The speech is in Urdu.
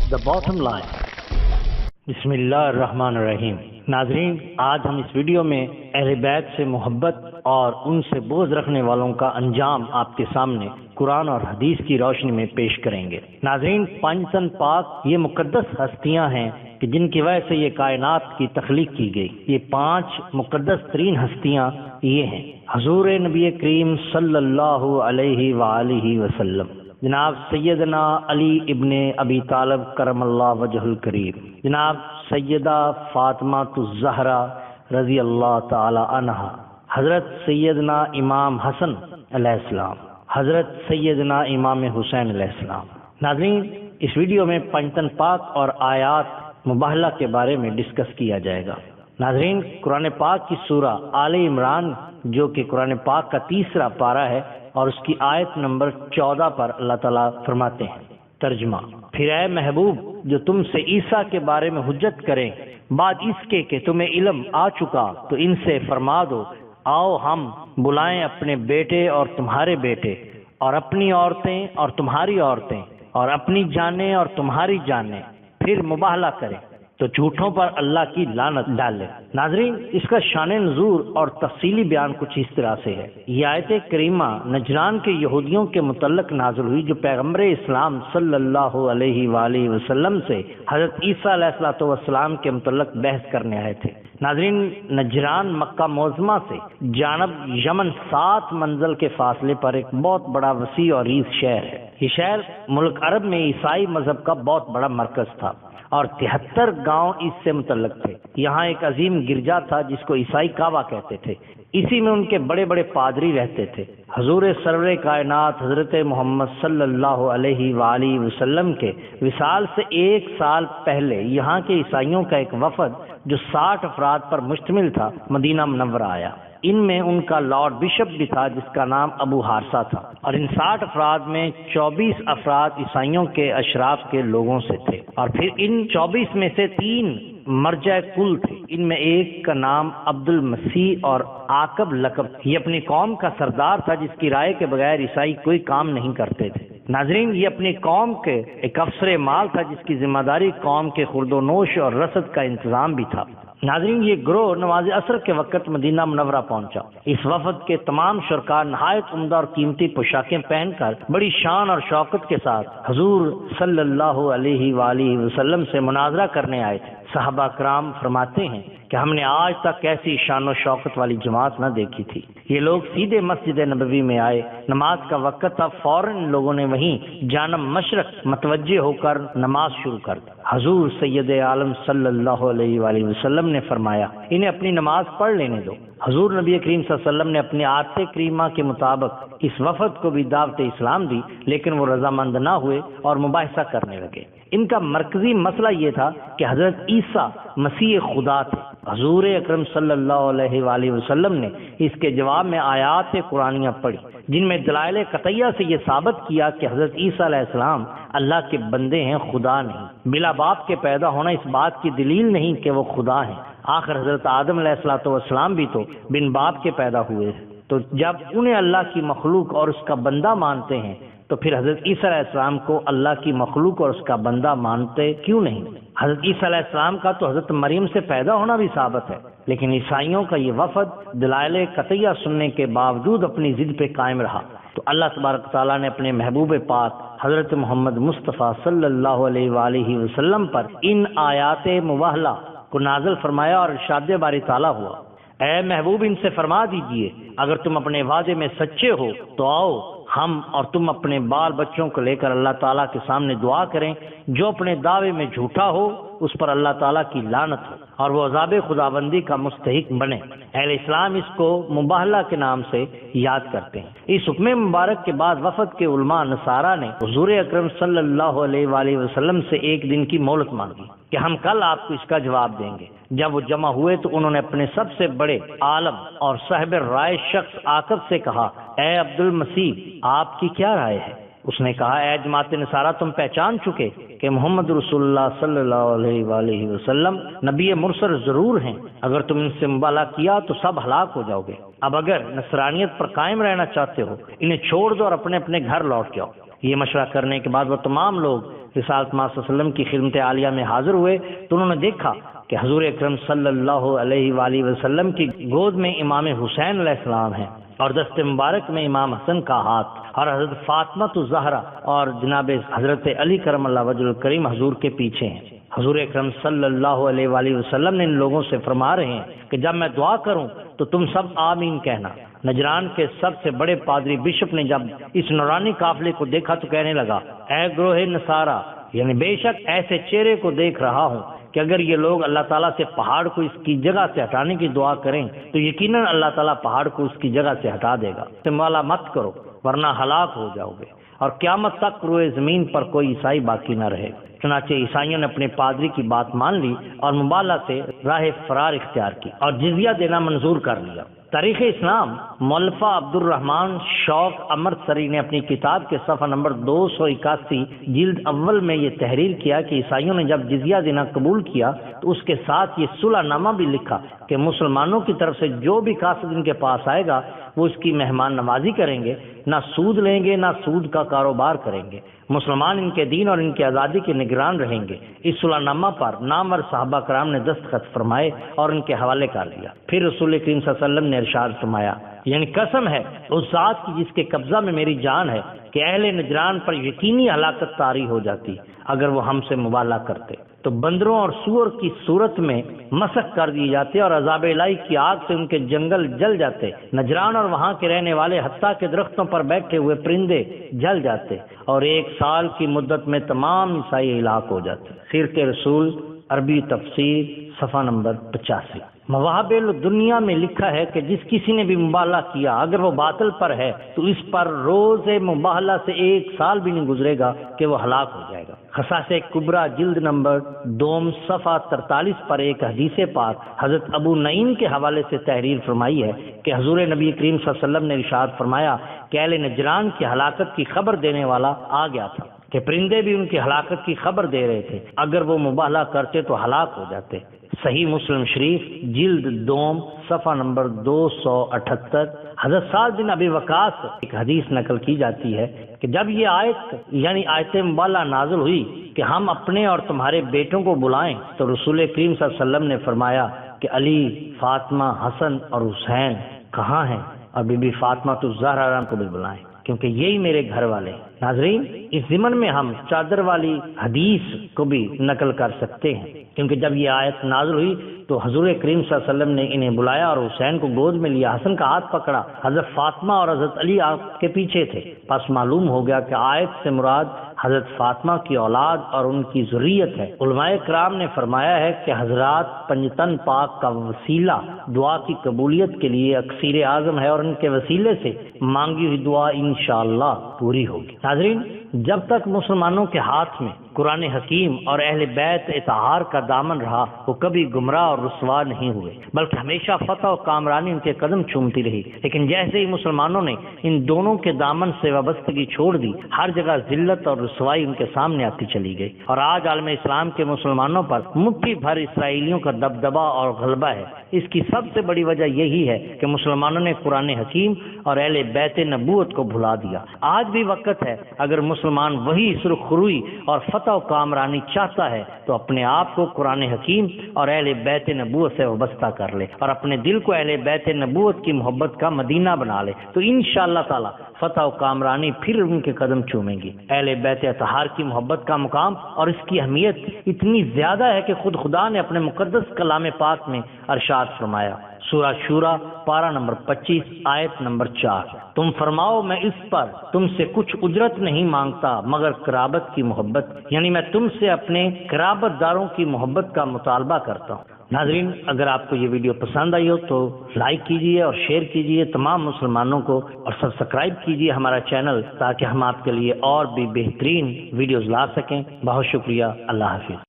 the bottom line. بسم اللہ الرحمن الرحیم. ناظرین، آج ہم اس ویڈیو میں اہل بیت سے محبت اور ان سے بغض رکھنے والوں کا انجام آپ کے سامنے قرآن اور حدیث کی روشنی میں پیش کریں گے. ناظرین، پانچ تن پاک یہ مقدس ہستیاں ہیں کہ جن کی وجہ سے یہ کائنات کی تخلیق کی گئی. یہ پانچ مقدس ترین ہستیاں یہ ہیں: حضور نبی کریم صلی اللہ علیہ وآلہ وسلم، جناب سیدنا علی ابن ابی طالب کرم اللہ وجہ الکریم، جناب سیدہ فاطمہ الزہرا رضی اللہ تعالی عنہا، حضرت سیدنا امام حسن علیہ السلام، حضرت سیدنا امام حسین علیہ السلام. ناظرین، اس ویڈیو میں پنجتن پاک اور آیات مباہلہ کے بارے میں ڈسکس کیا جائے گا. ناظرین، قرآن پاک کی سورہ آل عمران جو کہ قرآن پاک کا تیسرا پارہ ہے اور اس کی آیت نمبر 14 پر اللہ تعالیٰ فرماتے ہیں، ترجمہ: پھر اے محبوب جو تم سے عیسیٰ کے بارے میں حجت کریں بعد اس کے کہ تمہیں علم آ چکا تو ان سے فرما دو، آؤ ہم بلائیں اپنے بیٹے اور تمہارے بیٹے، اور اپنی عورتیں اور تمہاری عورتیں، اور اپنی جانیں اور تمہاری جانیں، پھر مباہلہ کریں تو جھوٹوں پر اللہ کی لعنت ڈالے. ناظرین، اس کا شان نزول اور تفصیلی بیان کچھ اس طرح سے ہے. یہ آیت کریمہ نجران کے یہودیوں کے متعلق نازل ہوئی جو پیغمبر اسلام صلی اللہ علیہ وآلہ وسلم سے حضرت عیسیٰ علیہ السلام کے متعلق بحث کرنے آئے تھے. ناظرین، نجران مکہ معظمہ سے جانب یمن 7 منزل کے فاصلے پر ایک بہت بڑا وسیع اور ریز شہر ہے. یہ شہر ملک عرب میں عیسائی مذہب کا بہت بڑا مرکز تھا اور 73 گاؤں اس سے متعلق تھے. یہاں ایک عظیم گرجا تھا جس کو عیسائی کعبہ کہتے تھے. اسی میں ان کے بڑے بڑے پادری رہتے تھے. حضور سرور کائنات حضرت محمد صلی اللہ علیہ وآلہ وسلم کے وصال سے 1 سال پہلے یہاں کے عیسائیوں کا ایک وفد جو 60 افراد پر مشتمل تھا مدینہ منورہ آیا. ان میں ان کا لارڈ بشپ بھی تھا جس کا نام ابو حارثہ تھا، اور ان 60 افراد میں 24 افراد عیسائیوں کے اشراف کے لوگوں سے تھے، اور پھر ان 24 میں سے 3 مرجع کل تھے. ان میں ایک کا نام عبد المسیح اور عاقب لقب. یہ اپنی قوم کا سردار تھا جس کی رائے کے بغیر عیسائی کوئی کام نہیں کرتے تھے. ناظرین، یہ اپنی قوم کے ایک افسر مال تھا جس کی ذمہ داری قوم کے خورد و نوش اور رسد کا انتظام بھی تھا. ناظرین، یہ گروہ نماز عصر کے وقت مدینہ منورہ پہنچا. اس وفد کے تمام شرکاء نہایت عمدہ اور قیمتی پوشاکیں پہن کر بڑی شان اور شوکت کے ساتھ حضور صلی اللہ علیہ وآلہ وسلم سے مناظرہ کرنے آئے تھے. صحابہ کرام فرماتے ہیں کہ ہم نے آج تک ایسی شان و شوکت والی جماعت نہ دیکھی تھی. یہ لوگ سیدھے مسجد نبوی میں آئے. نماز کا وقت تھا. فوراً لوگوں نے وہیں جانب مشرق متوجہ ہو کر نماز شروع کر دی. حضور سید عالم صلی اللہ علیہ وآلہ وسلم نے فرمایا انہیں اپنی نماز پڑھ لینے دو. حضور نبی کریم صلی اللہ علیہ وسلم نے اپنی عادت کریمہ کے مطابق اس وفد کو بھی دعوت اسلام دی، لیکن وہ رضامند نہ ہوئے اور مباحثہ کرنے لگے. ان کا مرکزی مسئلہ یہ تھا کہ حضرت عیسیٰ مسیح خدا تھے. حضور اکرم صلی اللہ علیہ وآلہ وسلم نے اس کے جواب میں آیات قرآنیہ پڑھی جن میں دلائل قطعیہ سے یہ ثابت کیا کہ حضرت عیسیٰ علیہ السلام اللہ کے بندے ہیں، خدا نہیں. بلا باپ کے پیدا ہونا اس بات کی دلیل نہیں کہ وہ خدا ہیں. آخر حضرت آدم علیہ السلام بھی تو بن باپ کے پیدا ہوئے. تو جب انہیں اللہ کی مخلوق اور اس کا بندہ مانتے ہیں تو پھر حضرت عیسیٰ علیہ السلام کو اللہ کی مخلوق اور اس کا بندہ مانتے کیوں نہیں؟ حضرت عیسیٰ علیہ السلام کا تو حضرت مریم سے پیدا ہونا بھی ثابت ہے، لیکن عیسائیوں کا یہ وفد دلائل قطعیہ سننے کے باوجود اپنی ضد پہ قائم رہا. تو اللہ تبارک تعالیٰ نے اپنے محبوب پاک حضرت محمد مصطفیٰ صلی اللہ علیہ وآلہ وسلم پر ان آیات مباہلہ کو نازل فرمایا اور ارشاد باری تعالیٰ ہوا، اے محبوب ان سے فرما دیجئے اگر تم اپنے وعدے میں سچے ہو تو آؤ ہم اور تم اپنے بال بچوں کو لے کر اللہ تعالیٰ کے سامنے دعا کریں. جو اپنے دعوے میں جھوٹا ہو اس پر اللہ تعالیٰ کی لعنت ہو اور وہ عذاب خداوندی کا مستحق بنے. اہل اسلام اس کو مباہلہ کے نام سے یاد کرتے ہیں. اس حکم مبارک کے بعد وفد کے علماء نصارہ نے حضور اکرم صلی اللہ علیہ وآلہ وسلم سے 1 دن کی مہلت مانگی کہ ہم کل آپ کو اس کا جواب دیں گے. جب وہ جمع ہوئے تو انہوں نے اپنے سب سے بڑے عالم اور صاحب رائے شخص عاقب سے کہا، اے عبد المسیح آپ کی کیا رائے ہے؟ اس نے کہا، اے جماعت نصارہ تم پہچان چکے کہ محمد رسول اللہ صلی اللہ علیہ وآلہ وسلم نبی مرسل ضرور ہیں. اگر تم ان سے مباہلہ کیا تو سب ہلاک ہو جاؤ گے. اب اگر نصرانیت پر قائم رہنا چاہتے ہو انہیں چھوڑ دو اور اپنے اپنے گھر لوٹ جاؤ. یہ مشورہ کرنے کے بعد وہ تمام لوگ رسالت ماہ صلی اللہ علیہ وسلم کی خدمت عالیہ میں حاضر ہوئے تو انہوں نے دیکھا کہ حضور اکرم صلی اللہ علیہ وآلہ وسلم کی گود میں امام حسین علیہ السلام ہیں اور دست مبارک میں امام حسن کا ہاتھ، اور حضرت فاطمہ الزہرا اور جناب حضرت علی کرم اللہ وجہ الکریم حضور کے پیچھے ہیں۔ حضور اکرم صلی اللہ علیہ وآلہ وسلم نے ان لوگوں سے فرما رہے ہیں کہ جب میں دعا کروں تو تم سب آمین کہنا۔ نجران کے سب سے بڑے پادری بشپ نے جب اس نورانی قافلے کو دیکھا تو کہنے لگا، اے گروہ نصارہ، یعنی بے شک ایسے چہرے کو دیکھ رہا ہوں کہ اگر یہ لوگ اللہ تعالیٰ سے پہاڑ کو اس کی جگہ سے ہٹانے کی دعا کریں تو یقیناً اللہ تعالیٰ پہاڑ کو اس کی جگہ سے ہٹا دے گا۔ تم والا مت کرو ورنہ ہلاک ہو جاؤ گے، اور قیامت تک روئے زمین پر کوئی عیسائی باقی نہ رہے۔ چنانچہ عیسائیوں نے اپنے پادری کی بات مان لی اور مبالغہ سے راہ فرار اختیار کی اور جزیہ دینا منظور کر لیا۔ تاریخ اسلام مولفہ عبد الرحمن شوق امرتسری نے اپنی کتاب کے صفحہ نمبر 281 جلد اول میں یہ تحریر کیا کہ عیسائیوں نے جب جزیہ دینا قبول کیا تو اس کے ساتھ یہ صلح نامہ بھی لکھا کہ مسلمانوں کی طرف سے جو بھی قاصد ان کے پاس آئے گا وہ اس کی مہمان نوازی کریں گے، نہ سود لیں گے نہ سود کا کاروبار کریں گے، مسلمان ان کے دین اور ان کی آزادی کے نگران رہیں گے۔ اس صلح نامہ پر نامور صحابہ کرام نے دستخط فرمائے اور ان کے حوالے کر دیا۔ پھر رسول کریم صلی اللہ علیہ وسلم نے ارشاد فرمایا، یعنی قسم ہے اس ذات کی جس کے قبضہ میں میری جان ہے کہ اہل نجران پر یقینی ہلاکت طاری ہو جاتی اگر وہ ہم سے مبالغہ کرتے، تو بندروں اور سور کی صورت میں مسخ کر دیے جاتے اور عذاب الہی کی آگ سے ان کے جنگل جل جاتے، نجران اور وہاں کے رہنے والے حتیٰ کہ درختوں پر بیٹھے ہوئے پرندے جل جاتے، اور 1 سال کی مدت میں تمام عیسائی ہلاک ہو جاتے۔ سیرت رسول عربی تفسیر صفحہ نمبر 85۔ مواہب دنیا میں لکھا ہے کہ جس کسی نے بھی مبالغہ کیا اگر وہ باطل پر ہے تو اس پر روز مبالغہ سے 1 سال بھی نہیں گزرے گا کہ وہ ہلاک ہو جائے گا۔ خصائص کبریٰ جلد نمبر 2 صفحہ 43 پر ایک حدیث پاک حضرت ابو نعیم کے حوالے سے تحریر فرمائی ہے کہ حضور نبی کریم صلی اللہ علیہ وسلم نے ارشاد فرمایا کہ اہل نجران کی ہلاکت کی خبر دینے والا آ گیا تھا کہ پرندے بھی ان کی ہلاکت کی خبر دے رہے تھے، اگر وہ مبالغہ کرتے تو ہلاک ہو جاتے۔ صحیح مسلم شریف جلد 2 صفحہ نمبر 278 حضرت سعد بن ابی وقاص ایک حدیث نقل کی جاتی ہے کہ جب یہ آیت یعنی آیت مبالغہ نازل ہوئی کہ ہم اپنے اور تمہارے بیٹوں کو بلائیں تو رسول کریم صلی اللہ علیہ وسلم نے فرمایا کہ علی، فاطمہ، حسن اور حسین کہاں ہیں، اور بی بی فاطمہ الزہرا کو بھی بلائیں کیونکہ یہی میرے گھر والے ہیں۔ ناظرین، اس ضمن میں ہم چادر والی حدیث کو بھی نقل کر سکتے ہیں کیونکہ جب یہ آیت نازل ہوئی تو حضور کریم صلی اللہ علیہ وسلم نے انہیں بلایا اور حسین کو گود میں لیا، حسن کا ہاتھ پکڑا، حضرت فاطمہ اور حضرت علی آپ کے پیچھے تھے۔ پس معلوم ہو گیا کہ آیت سے مراد حضرت فاطمہ کی اولاد اور ان کی ذریت ہے۔ علماء کرام نے فرمایا ہے کہ حضرات پنجتن پاک کا وسیلہ دعا کی قبولیت کے لیے اکثیر اعظم ہے اور ان کے وسیلے سے مانگی ہوئی دعا انشاءاللہ پوری ہوگی۔ ناظرین، جب تک مسلمانوں کے ہاتھ میں قرآن حکیم اور اہل بیت اطہار کا دامن رہا وہ کبھی گمراہ اور رسوا نہیں ہوئے بلکہ ہمیشہ فتح و کامرانی ان کے قدم چومتی رہی۔ لیکن جیسے ہی مسلمانوں نے ان دونوں کے دامن سے وابستگی چھوڑ دی، ہر جگہ ذلت اور رسوائی ان کے سامنے آتی چلی گئی، اور آج عالم اسلام کے مسلمانوں پر مٹھی بھر اسرائیلیوں کا دبدبہ اور غلبہ ہے۔ اس کی سب سے بڑی وجہ یہی ہے کہ مسلمانوں نے قرآن حکیم اور اہل بیت نبوت کو بھلا دیا۔ آج بھی وقت ہے، اگر مسلمان وہی سرخ روئی اور فتح و کامرانی چاہتا ہے تو اپنے آپ کو قرآن حکیم اور اہل بیت نبوت سے وابستہ کر لے اور اپنے دل کو اہل بیت نبوت کی محبت کا مدینہ بنا لے، تو انشاءاللہ تعالی فتح و کامرانی پھر ان کے قدم چومیں گی۔ اہل بیت اطہار کی محبت کا مقام اور اس کی اہمیت اتنی زیادہ ہے کہ خود خدا نے اپنے مقدس کلام پاک میں ارشاد فرمایا، سورہ شورا پارہ نمبر 25 آیت نمبر 4، تم فرماؤ میں اس پر تم سے کچھ اجرت نہیں مانگتا مگر قرابت کی محبت، یعنی میں تم سے اپنے قرابت داروں کی محبت کا مطالبہ کرتا ہوں۔ ناظرین، اگر آپ کو یہ ویڈیو پسند آئی ہو تو لائک کیجئے اور شیئر کیجئے تمام مسلمانوں کو، اور سبسکرائب کیجئے ہمارا چینل تاکہ ہم آپ کے لیے اور بھی بہترین ویڈیوز لا سکیں۔ بہت شکریہ، اللہ حافظ۔